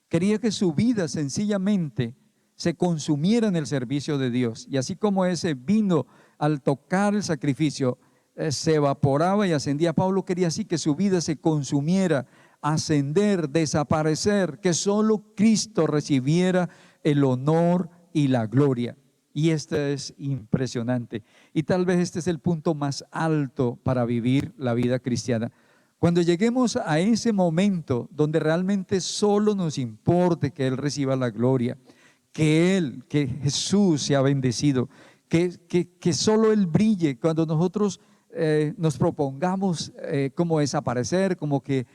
[SPEAKER 7] quería que su vida sencillamente se consumiera en el servicio de Dios. Y así como ese vino al tocar el sacrificio se evaporaba y ascendía, Pablo quería así que su vida se consumiera, ascender, desaparecer, que solo Cristo recibiera el honor y la gloria. Y esto es impresionante. Y tal vez este es el punto más alto para vivir la vida cristiana. Cuando lleguemos a ese momento donde realmente solo nos importe que Él reciba la gloria, que Jesús sea bendecido, que solo Él brille, cuando nosotros nos propongamos como desaparecer, como que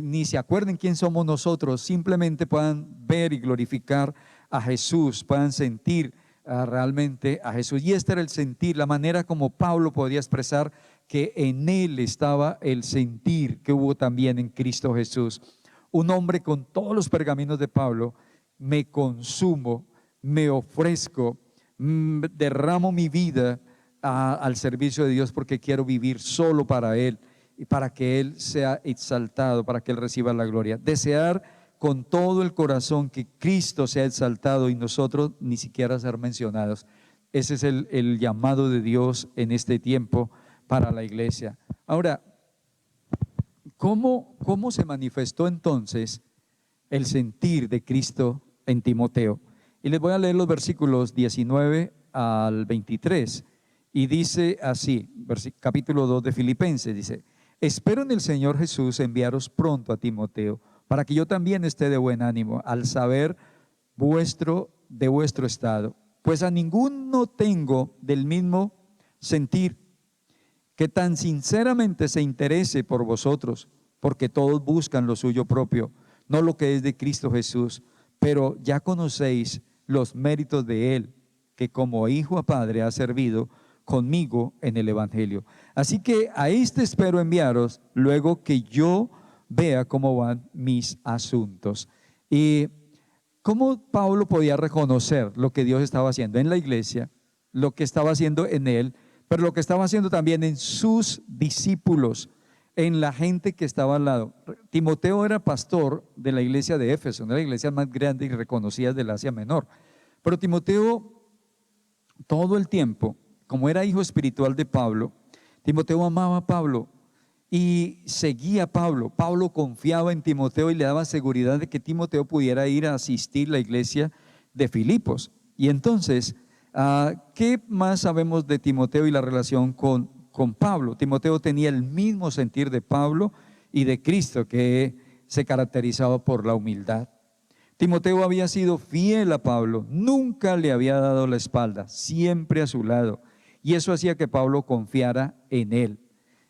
[SPEAKER 7] ni se acuerden quién somos nosotros, simplemente puedan ver y glorificar a Jesús, puedan sentir realmente a Jesús. Y este era el sentir, la manera como Pablo podía expresar que en él estaba el sentir que hubo también en Cristo Jesús. Un hombre con todos los pergaminos de Pablo: me consumo, me ofrezco, derramo mi vida al servicio de Dios porque quiero vivir solo para Él y para que Él sea exaltado, para que Él reciba la gloria. Desear con todo el corazón que Cristo sea exaltado y nosotros ni siquiera ser mencionados. Ese es el llamado de Dios en este tiempo para la iglesia. Ahora, ¿cómo se manifestó entonces el sentir de Cristo en Timoteo? Y les voy a leer los versículos 19 al 23. Y dice así, capítulo 2 de Filipenses, dice: espero en el Señor Jesús enviaros pronto a Timoteo, para que yo también esté de buen ánimo al saber de vuestro estado. Pues a ninguno tengo del mismo sentir, que tan sinceramente se interese por vosotros, porque todos buscan lo suyo propio, no lo que es de Cristo Jesús. Pero ya conocéis los méritos de Él, que como hijo a padre ha servido conmigo en el Evangelio. Así que a este espero enviaros luego que yo vea cómo van mis asuntos. Y cómo Pablo podía reconocer lo que Dios estaba haciendo en la iglesia, lo que estaba haciendo en él, pero lo que estaba haciendo también en sus discípulos, en la gente que estaba al lado. Timoteo era pastor de la iglesia de Éfeso, una de las iglesias más grandes y reconocidas del Asia Menor. Pero Timoteo, todo el tiempo, como era hijo espiritual de Pablo, Timoteo amaba a Pablo y seguía a Pablo. Pablo confiaba en Timoteo y le daba seguridad de que Timoteo pudiera ir a asistir a la iglesia de Filipos. Y entonces, ¿qué más sabemos de Timoteo y la relación con Pablo? Timoteo tenía el mismo sentir de Pablo y de Cristo, que se caracterizaba por la humildad. Timoteo había sido fiel a Pablo, nunca le había dado la espalda, siempre a su lado. Y eso hacía que Pablo confiara en él.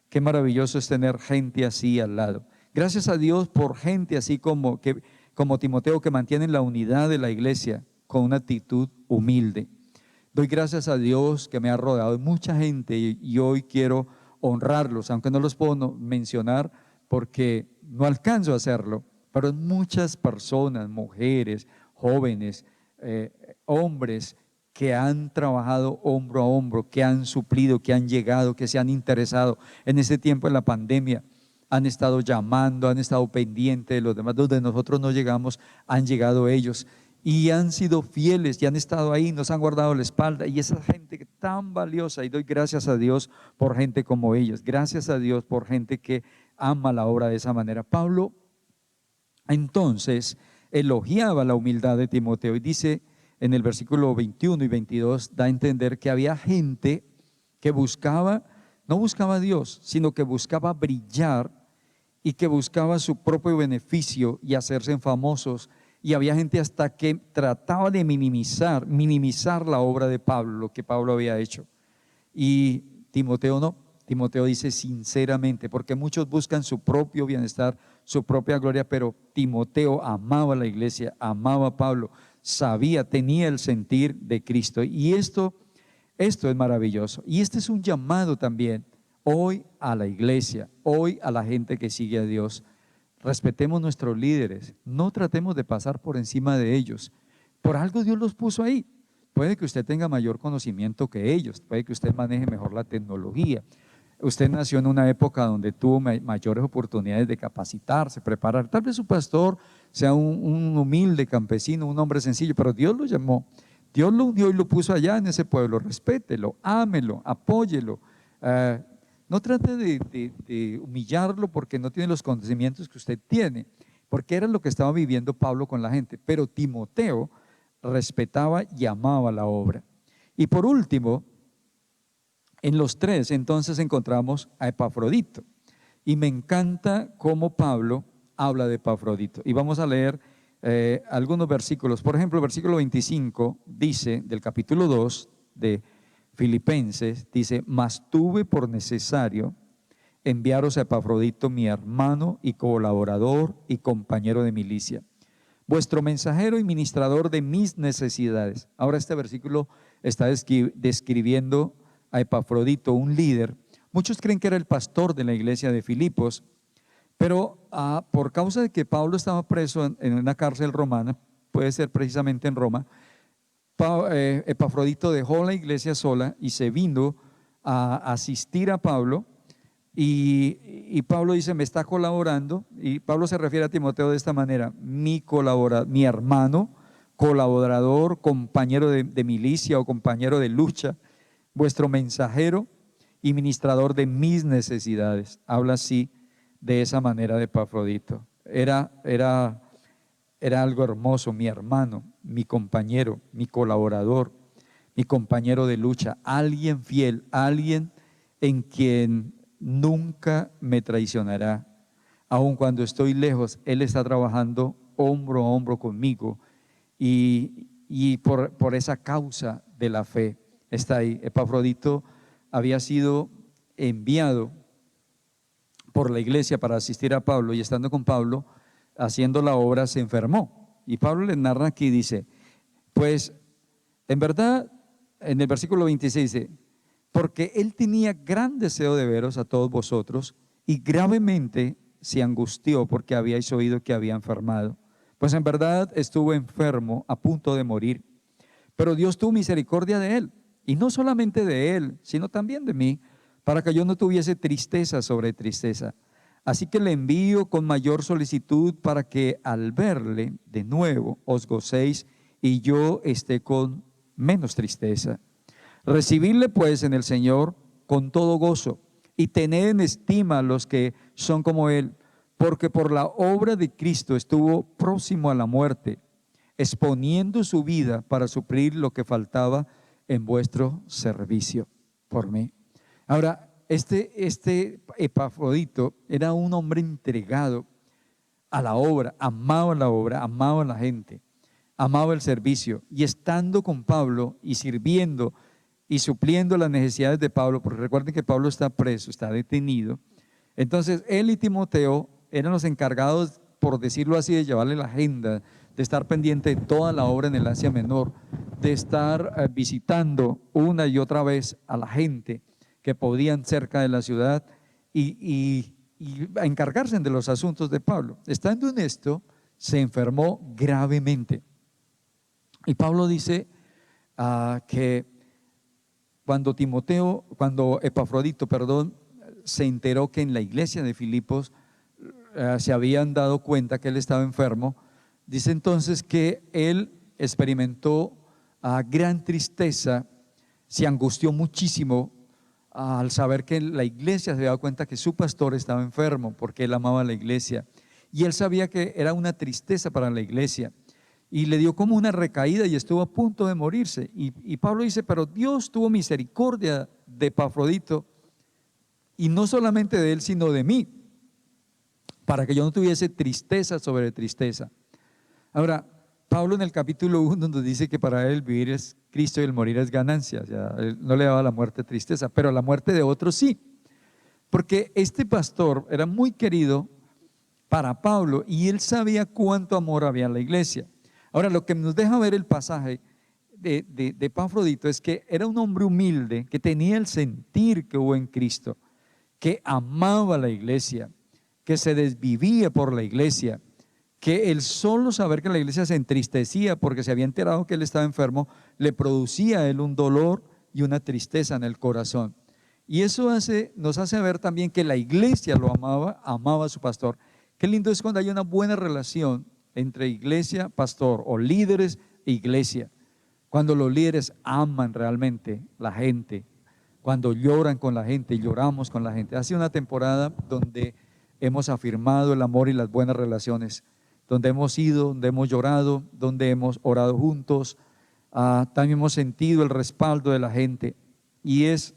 [SPEAKER 7] Qué maravilloso es tener gente así al lado. Gracias a Dios por gente así como Timoteo, que mantienen la unidad de la iglesia con una actitud humilde. Doy gracias a Dios que me ha rodeado de mucha gente y hoy quiero honrarlos, aunque no los puedo mencionar porque no alcanzo a hacerlo, pero muchas personas, mujeres, jóvenes, hombres que han trabajado hombro a hombro, que han suplido, que han llegado, que se han interesado en este tiempo de la pandemia, han estado llamando, han estado pendientes de los demás, donde nosotros no llegamos, han llegado ellos. Y han sido fieles y han estado ahí, nos han guardado la espalda. Y esa gente tan valiosa, y doy gracias a Dios por gente como ellos. Gracias a Dios por gente que ama la obra de esa manera. Pablo entonces elogiaba la humildad de Timoteo y dice en el versículo 21 y 22, da a entender que había gente que no buscaba a Dios, sino que buscaba brillar y que buscaba su propio beneficio y hacerse famosos. Y había gente hasta que trataba de minimizar la obra de Pablo, lo que Pablo había hecho. Y Timoteo no. Timoteo dice sinceramente, porque muchos buscan su propio bienestar, su propia gloria, pero Timoteo amaba la iglesia, amaba a Pablo, tenía el sentir de Cristo. Y esto es maravilloso. Y este es un llamado también hoy a la iglesia, hoy a la gente que sigue a Dios. respetemos nuestros líderes, no tratemos de pasar por encima de ellos. Por algo Dios los puso ahí. Puede que usted tenga mayor conocimiento que ellos, puede que usted maneje mejor la tecnología. Usted nació en una época donde tuvo mayores oportunidades de capacitarse, preparar. Tal vez su pastor sea un humilde campesino, un hombre sencillo, pero Dios lo llamó, Dios lo unió y lo puso allá en ese pueblo. Respételo, ámelo, apóyelo. No trate de humillarlo porque no tiene los conocimientos que usted tiene, porque era lo que estaba viviendo Pablo con la gente. Pero Timoteo respetaba y amaba la obra. Y por último, en los tres entonces encontramos a Epafrodito. Y me encanta cómo Pablo habla de Epafrodito. Y vamos a leer algunos versículos. Por ejemplo, el versículo 25 dice, del capítulo 2 de Filipenses, dice: mas tuve por necesario enviaros a Epafrodito, mi hermano y colaborador y compañero de milicia, vuestro mensajero y ministrador de mis necesidades. Ahora este versículo está describiendo a Epafrodito, un líder. Muchos creen que era el pastor de la iglesia de Filipos, pero por causa de que Pablo estaba preso en una cárcel romana, puede ser precisamente en Roma, Epafrodito dejó la iglesia sola y se vino a asistir a Pablo. Y Pablo dice: me está colaborando. Y Pablo se refiere a Timoteo de esta manera: mi hermano, colaborador, compañero de milicia o compañero de lucha, vuestro mensajero y ministrador de mis necesidades. Habla así, de esa manera, de Epafrodito. Era algo hermoso, mi hermano, mi compañero, mi colaborador, mi compañero de lucha, alguien fiel, alguien en quien nunca me traicionará. Aun cuando estoy lejos, Él está trabajando hombro a hombro conmigo, y por esa causa de la fe está ahí. Epafrodito había sido enviado por la iglesia para asistir a Pablo, y estando con Pablo haciendo la obra se enfermó. Y Pablo le narra aquí, dice: pues en verdad, en el versículo 26 dice: porque él tenía gran deseo de veros a todos vosotros, y gravemente se angustió porque habíais oído que había enfermado. Pues en verdad estuvo enfermo, a punto de morir, pero Dios tuvo misericordia de él, y no solamente de él, sino también de mí, para que yo no tuviese tristeza sobre tristeza. Así que le envío con mayor solicitud, para que al verle de nuevo os gocéis y yo esté con menos tristeza. Recibidle pues en el Señor con todo gozo, y tened en estima a los que son como él, porque por la obra de Cristo estuvo próximo a la muerte, exponiendo su vida para suplir lo que faltaba en vuestro servicio por mí. Ahora, este Epafrodito era un hombre entregado a la obra, amaba a la gente, amaba el servicio, y estando con Pablo y sirviendo y supliendo las necesidades de Pablo, porque recuerden que Pablo está preso, está detenido. Entonces él y Timoteo eran los encargados, por decirlo así, de llevarle la agenda, de estar pendiente de toda la obra en el Asia Menor, de estar visitando una y otra vez a la gente que podían cerca de la ciudad, y a encargarse de los asuntos de Pablo. Estando en esto, se enfermó gravemente. Y Pablo dice que cuando Epafrodito, se enteró que en la iglesia de Filipos se habían dado cuenta que él estaba enfermo, dice entonces que él experimentó gran tristeza, se angustió muchísimo al saber que la iglesia se había dado cuenta que su pastor estaba enfermo, porque él amaba a la iglesia, y él sabía que era una tristeza para la iglesia, y le dio como una recaída y estuvo a punto de morirse. Y Pablo dice: pero Dios tuvo misericordia de Epafrodito, y no solamente de él, sino de mí, para que yo no tuviese tristeza sobre tristeza. Ahora, Pablo en el capítulo 1 nos dice que para él vivir es Cristo y el morir es ganancia. O sea, él no le daba a la muerte tristeza, pero a la muerte de otros sí, porque este pastor era muy querido para Pablo, y él sabía cuánto amor había en la iglesia. Ahora, lo que nos deja ver el pasaje de Epafrodito es que era un hombre humilde, que tenía el sentir que hubo en Cristo, que amaba a la iglesia, que se desvivía por la iglesia, que el solo saber que la iglesia se entristecía porque se había enterado que él estaba enfermo, le producía a él un dolor y una tristeza en el corazón. Y eso nos hace ver también que la iglesia lo amaba, amaba a su pastor. Qué lindo es cuando hay una buena relación entre iglesia, pastor, o líderes e iglesia. Cuando los líderes aman realmente la gente, cuando lloran con la gente, lloramos con la gente. Hace una temporada donde hemos afirmado el amor y las buenas relaciones, donde hemos ido, donde hemos llorado, donde hemos orado juntos. También hemos sentido el respaldo de la gente, y es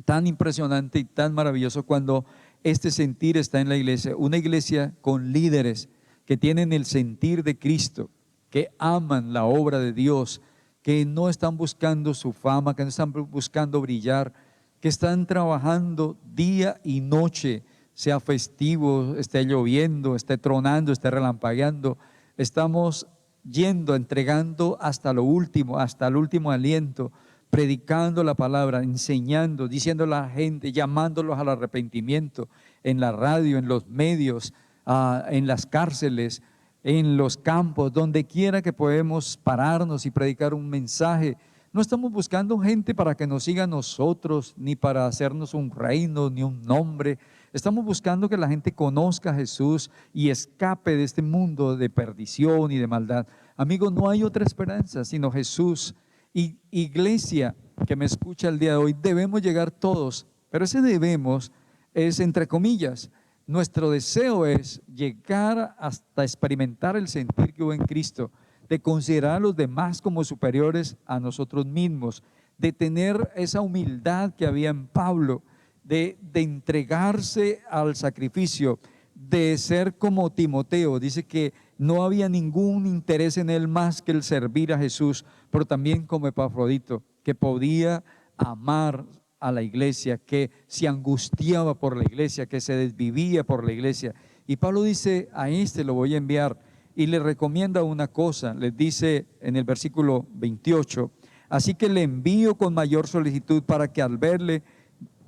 [SPEAKER 7] tan impresionante y tan maravilloso cuando este sentir está en la iglesia, una iglesia con líderes que tienen el sentir de Cristo, que aman la obra de Dios, que no están buscando su fama, que no están buscando brillar, que están trabajando día y noche, sea festivo, esté lloviendo, esté tronando, esté relampagueando. Estamos yendo, entregando hasta lo último, hasta el último aliento, predicando la palabra, enseñando, diciendo a la gente, llamándolos al arrepentimiento, en la radio, en los medios, en las cárceles, en los campos, donde quiera que podemos pararnos y predicar un mensaje. No estamos buscando gente para que nos siga a nosotros, ni para hacernos un reino, ni un nombre. Estamos buscando que la gente conozca a Jesús y escape de este mundo de perdición y de maldad. Amigo, no hay otra esperanza sino Jesús. Y iglesia que me escucha el día de hoy, debemos llegar todos, pero ese debemos es entre comillas. Nuestro deseo es llegar hasta experimentar el sentir que hubo en Cristo, de considerar a los demás como superiores a nosotros mismos, de tener esa humildad que había en Pablo, de entregarse al sacrificio, de ser como Timoteo. Dice que no había ningún interés en él más que el servir a Jesús, pero también como Epafrodito, que podía amar a la iglesia, que se angustiaba por la iglesia, que se desvivía por la iglesia. Y Pablo dice: a este lo voy a enviar, y le recomienda una cosa. Les dice en el versículo 28: así que le envío con mayor solicitud, para que al verle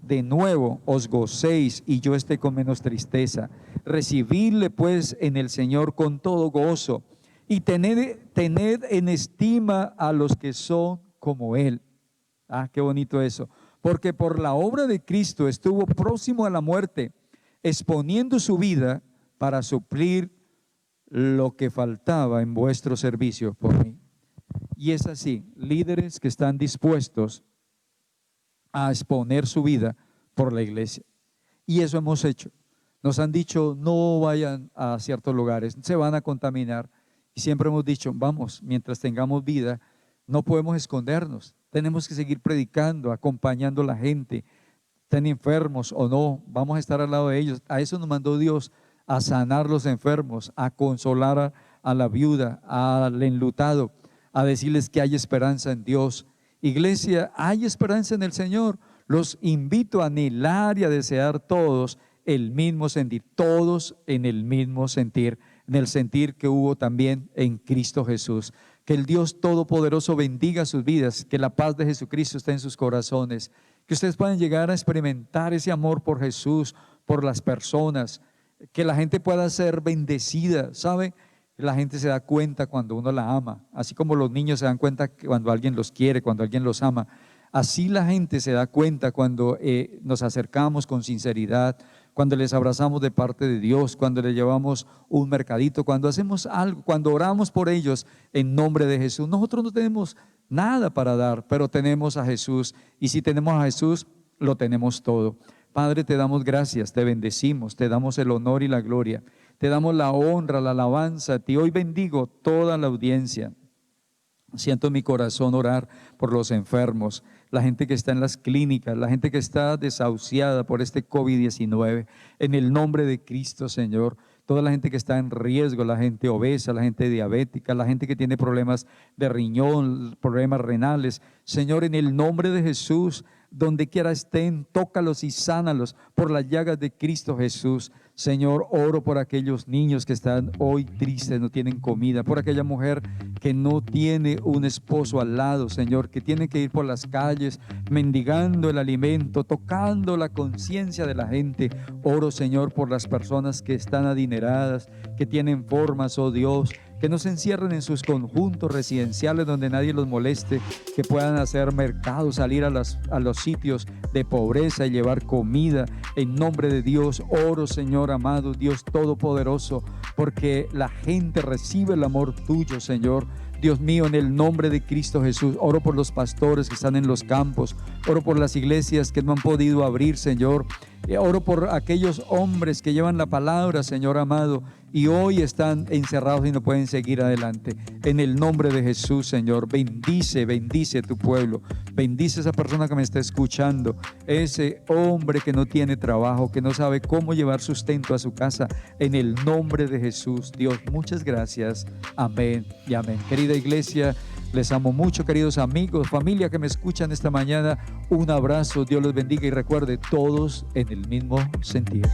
[SPEAKER 7] de nuevo os gocéis y yo esté con menos tristeza. Recibidle pues en el Señor con todo gozo, y tened en estima a los que son como Él. Qué bonito eso. Porque por la obra de Cristo estuvo próximo a la muerte, exponiendo su vida para suplir lo que faltaba en vuestro servicio por mí. Y es así, líderes que están dispuestos a exponer su vida por la iglesia. Y eso hemos hecho. Nos han dicho: no vayan a ciertos lugares, se van a contaminar. Y siempre hemos dicho: vamos, mientras tengamos vida, no podemos escondernos. Tenemos que seguir predicando, acompañando a la gente, estén enfermos o no, vamos a estar al lado de ellos. A eso nos mandó Dios, a sanar los enfermos, a consolar a la viuda, al enlutado, a decirles que hay esperanza en Dios. Iglesia, hay esperanza en el Señor. Los invito a anhelar y a desear todos el mismo sentir, todos en el mismo sentir, en el sentir que hubo también en Cristo Jesús. Que el Dios Todopoderoso bendiga sus vidas, que la paz de Jesucristo esté en sus corazones, que ustedes puedan llegar a experimentar ese amor por Jesús, por las personas, que la gente pueda ser bendecida. ¿Sabe? La gente se da cuenta cuando uno la ama, así como los niños se dan cuenta cuando alguien los quiere, cuando alguien los ama. Así la gente se da cuenta cuando nos acercamos con sinceridad, cuando les abrazamos de parte de Dios, cuando les llevamos un mercadito, cuando hacemos algo, cuando oramos por ellos en nombre de Jesús. Nosotros no tenemos nada para dar, pero tenemos a Jesús, y si tenemos a Jesús, lo tenemos todo. Padre, te damos gracias, te bendecimos, te damos el honor y la gloria, te damos la honra, la alabanza a ti. Hoy bendigo toda la audiencia. Siento en mi corazón orar por los enfermos, la gente que está en las clínicas, la gente que está desahuciada por este COVID-19. En el nombre de Cristo, Señor, toda la gente que está en riesgo, la gente obesa, la gente diabética, la gente que tiene problemas de riñón, problemas renales. Señor, en el nombre de Jesús, donde quiera estén, tócalos y sánalos por las llagas de Cristo Jesús. Señor, oro por aquellos niños que están hoy tristes, no tienen comida, por aquella mujer que no tiene un esposo al lado, Señor, que tiene que ir por las calles mendigando el alimento, tocando la conciencia de la gente. Oro, Señor, por las personas que están adineradas, que tienen formas, oh Dios, que no se encierren en sus conjuntos residenciales donde nadie los moleste, que puedan hacer mercado, salir a los sitios de pobreza y llevar comida. En nombre de Dios, oro, Señor amado, Dios todopoderoso, porque la gente recibe el amor tuyo, Señor. Dios mío, en el nombre de Cristo Jesús, oro por los pastores que están en los campos, oro por las iglesias que no han podido abrir, Señor. Oro por aquellos hombres que llevan la palabra, Señor amado, y hoy están encerrados y no pueden seguir adelante. En el nombre de Jesús, Señor, bendice tu pueblo, bendice a esa persona que me está escuchando, ese hombre que no tiene trabajo, que no sabe cómo llevar sustento a su casa. En el nombre de Jesús, Dios, muchas gracias. Amén y amén. Querida iglesia, les amo mucho, queridos amigos, familia que me escuchan esta mañana. Un abrazo, Dios los bendiga y recuerde, todos en el mismo sentido.